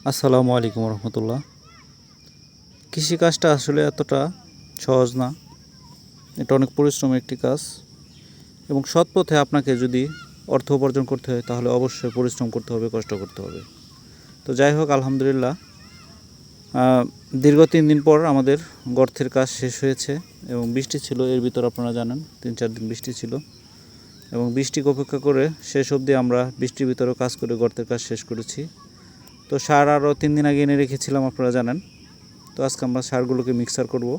আসসালামু আলাইকুম রহমতুল্লাহ। কৃষিকাজটা আসলে এতটা সহজ না, এটা অনেক পরিশ্রমের একটি কাজ এবং সৎ পথে আপনাকে যদি অর্থ উপার্জন করতে হয় তাহলে অবশ্যই পরিশ্রম করতে হবে, কষ্ট করতে হবে। তো যাই হোক, আলহামদুলিল্লাহ দীর্ঘ 3 দিন পর আমাদের গর্তের কাজ শেষ হয়েছে এবং বৃষ্টি ছিল, এর ভিতর আপনারা জানেন 3-4 দিন বৃষ্টি ছিল এবং বৃষ্টিকে অপেক্ষা করে শেষ অবধি আমরা বৃষ্টির ভিতরেও কাজ করে গর্তের কাজ শেষ করেছি। তো সার আরও 3 দিন আগে এনে রেখেছিলাম, আপনারা জানেন। তো আজকে আমরা সারগুলোকে মিক্সার করব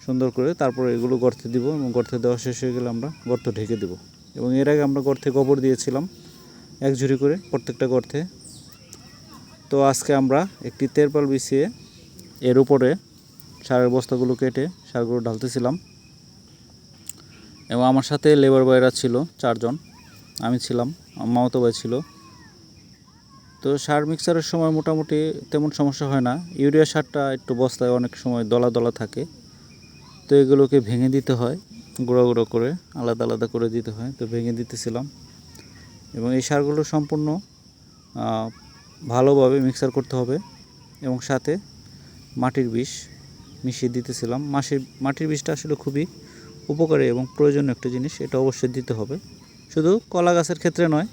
সুন্দর করে, তারপরে এগুলো গর্তে দিব এবং গর্তে দেওয়া শেষ হয়ে গেলে আমরা গর্ত ঢেকে দেব। এবং এর আগে আমরা গর্তে গোবর দিয়েছিলাম 1 ঝুড়ি করে প্রত্যেকটা গর্তে। তো আজকে আমরা একটি তেরপাল বিছিয়ে এর উপরে সারের বস্তাগুলো কেটে সারগুলো ঢালতেছিলাম এবং আমার সাথে লেবার বয়রা ছিল 4 জন, আমি ছিলাম, মামাতো ভাই ছিল। তো সার মিক্সারের সময় মোটামুটি তেমন সমস্যা হয় না। ইউরিয়া সারটা একটু বস্তায় অনেক সময় দলা দলা থাকে, তো এগুলোকে ভেঙে দিতে হয়, গুঁড়ো গুঁড়ো করে আলাদা আলাদা করে দিতে হয়। তো ভেঙে দিতেছিলাম এবং এই সারগুলো সম্পূর্ণ ভালোভাবে মিক্সার করতে হবে এবং সাথে মাটির বিষ মিশিয়ে দিতেছিলাম। মাটির বিষটা আসলে খুবই উপকারী এবং প্রয়োজনীয় একটা জিনিস, এটা অবশ্যই দিতে হবে। শুধু কলা গাছের ক্ষেত্রে নয়,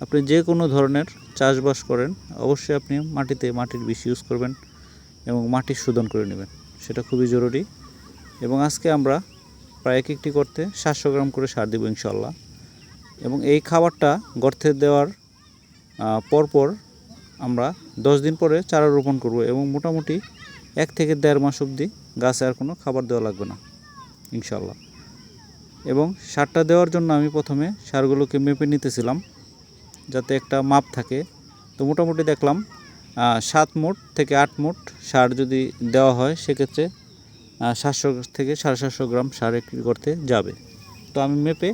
আপনি যে কোনো ধরনের চাষবাস করেন অবশ্যই আপনি মাটির বিষ ইউজ করবেন এবং মাটি শোধন করে নেবেন, সেটা খুবই জরুরি। এবং আজকে আমরা প্রায় একটি গর্তে 700 গ্রাম করে সার দেব ইনশাল্লাহ। এবং এই খাবারটা গর্তে দেওয়ার পরপর আমরা 10 দিন পরে চারা রোপণ করব এবং মোটামুটি 1 থেকে 1.5 মাস অবধি গাছে আর কোনো খাবার দেওয়া লাগবে না ইনশাল্লাহ। এবং সারটা দেওয়ার জন্য আমি প্রথমে সারগুলোকে মেপে নিতেছিলাম যাতে একটা মাপ থাকে। তো মোটামুটি দেখলাম 7 মুঠ থেকে 8 মুঠ সার যদি দেওয়া হয় সেক্ষেত্রে 700 থেকে 750 গ্রাম সার একটি করতে যাবে। তো আমি মেপে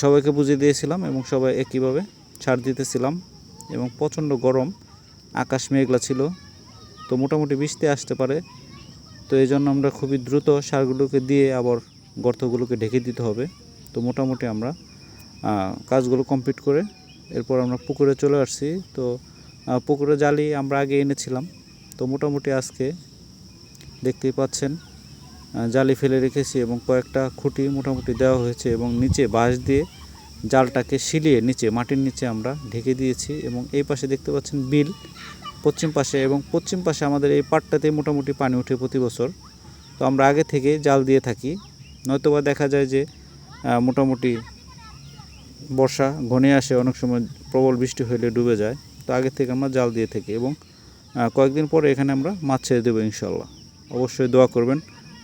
সবাইকে বুঝিয়ে দিয়েছিলাম এবং সবাই একইভাবে সার দিতেছিলাম। এবং প্রচণ্ড গরম, আকাশ মেঘলা ছিল, তো মোটামুটি বৃষ্টি আসতে পারে। তো এই জন্য আমরা খুবই দ্রুত সারগুলোকে দিয়ে আবার গর্তগুলোকে ঢেকে দিতে হবে। তো মোটামুটি আমরা কাজগুলো কমপ্লিট করে এরপর আমরা পুকুরে চলে আসছি। তো পুকুরে জালি আমরা আগে এনেছিলাম, তো মোটামুটি আজকে দেখতেই পাচ্ছেন জালি ফেলে রেখেছি এবং কয়েকটা খুঁটি মোটামুটি দেওয়া হয়েছে এবং নিচে বাঁশ দিয়ে জালটাকে সিলিয়ে মাটির নিচে আমরা ঢেকে দিয়েছি। এবং এই পাশে দেখতে পাচ্ছেন বিল পশ্চিম পাশে, এবং পশ্চিম পাশে আমাদের এই পাটটাতে মোটামুটি পানি ওঠে প্রতি বছর। তো আমরা আগে থেকে জাল দিয়ে থাকি, নয়তোবা দেখা যায় যে মোটামুটি বর্ষা ঘনিয়ে আসে, অনেক সময় প্রবল বৃষ্টি হলে ডুবে যায়। তো আগে থেকে আমরা জাল দিয়ে থাকি এবং কয়েকদিন পরে এখানে আমরা মাছ ছেড়ে দেবো ইনশাল্লাহ। অবশ্যই দোয়া করবেন।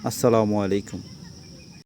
আসসালামু আলাইকুম।